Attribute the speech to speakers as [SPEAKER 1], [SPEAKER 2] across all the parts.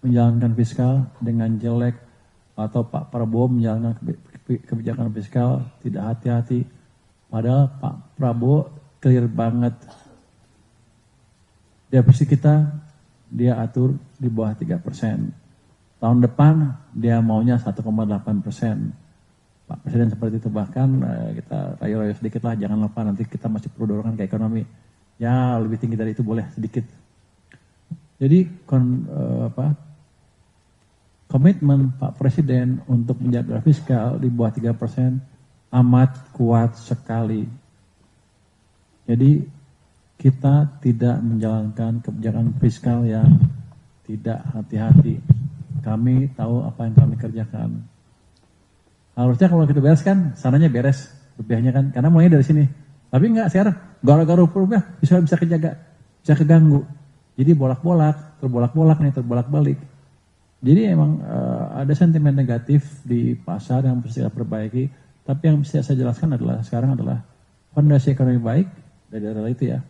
[SPEAKER 1] menjalankan fiskal dengan jelek, atau Pak Prabowo menjalankan kebijakan fiskal tidak hati-hati. Padahal Pak Prabowo clear banget. Defisit kita dia atur di bawah 3%. Tahun depan dia maunya 1,8%. Pak Presiden seperti itu, bahkan kita rayu-rayu sedikit lah, jangan lupa nanti kita masih perlu dorongan ke ekonomi. Ya lebih tinggi dari itu boleh sedikit. Jadi komitmen Pak Presiden untuk menjaga fiskal di bawah 3% amat kuat sekali. Jadi kita tidak menjalankan kebijakan fiskal yang tidak hati-hati. Kami tahu apa yang kami kerjakan. Harusnya kalau kita bereskan, sananya beres rupiahnya kan, karena mulainya dari sini. Tapi enggak, sekarang gara-gara rupiah bisa kejaga, bisa keganggu. Jadi terbolak-bolak nih, terbolak-balik. Jadi emang ada sentimen negatif di pasar yang harus kita perbaiki. Tapi yang bisa saya jelaskan sekarang adalah fondasi ekonomi baik dari daerah itu ya.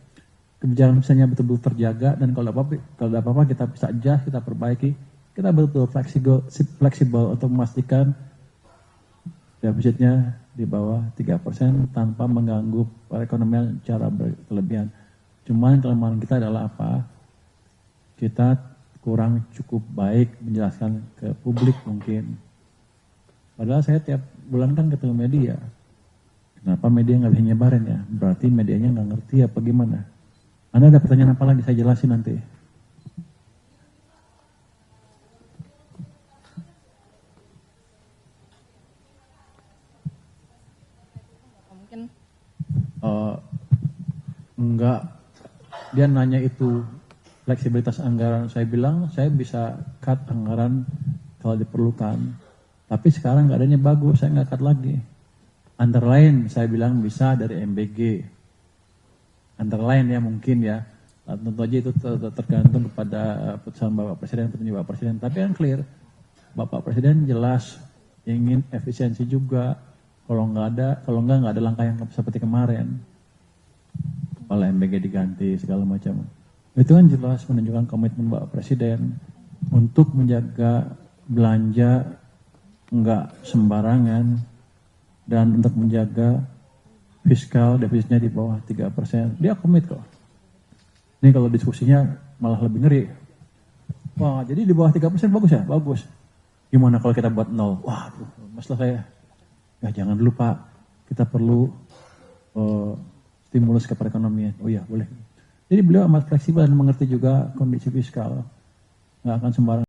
[SPEAKER 1] Kebijakan misalnya betul-betul terjaga, dan kalau ada apa-apa kita bisa adjust, kita perbaiki. Kita betul fleksibel untuk memastikan defisitnya di bawah 3% tanpa mengganggu perekonomian secara berlebihan. Cuman kelemahan kita adalah apa? Kita kurang cukup baik menjelaskan ke publik mungkin. Padahal saya tiap bulan kan ketemu media. Kenapa media nggak bisa nyebarin ya? Berarti medianya nggak ngerti apa gimana? Anda ada pertanyaan apa lagi? Saya jelasin nanti.
[SPEAKER 2] Mungkin
[SPEAKER 1] enggak, dia nanya itu fleksibilitas anggaran. Saya bilang saya bisa cut anggaran kalau diperlukan, tapi sekarang keadaannya bagus, saya nggak cut lagi. Antara lain saya bilang bisa dari MBG, antara lain ya mungkin ya. Tentu aja itu tergantung kepada putusan Bapak Presiden, petunjuk Bapak Presiden. Tapi yang clear, Bapak Presiden jelas ingin efisiensi juga. Kalau nggak ada langkah yang seperti kemarin, kepala MBG diganti segala macam. Itu kan jelas menunjukkan komitmen Bapak Presiden untuk menjaga belanja nggak sembarangan dan untuk menjaga fiskal defisitnya di bawah 3%. Dia komit kok. Ini kalau diskusinya malah lebih ngeri. Wah, jadi di bawah 3% bagus ya? Bagus. Gimana kalau kita buat 0? Wah, masalah saya. Ya jangan dulu Pak, kita perlu stimulus ke perekonomian. Oh iya, boleh. Jadi beliau amat fleksibel dan mengerti juga kondisi fiskal. Nggak akan sembarangan.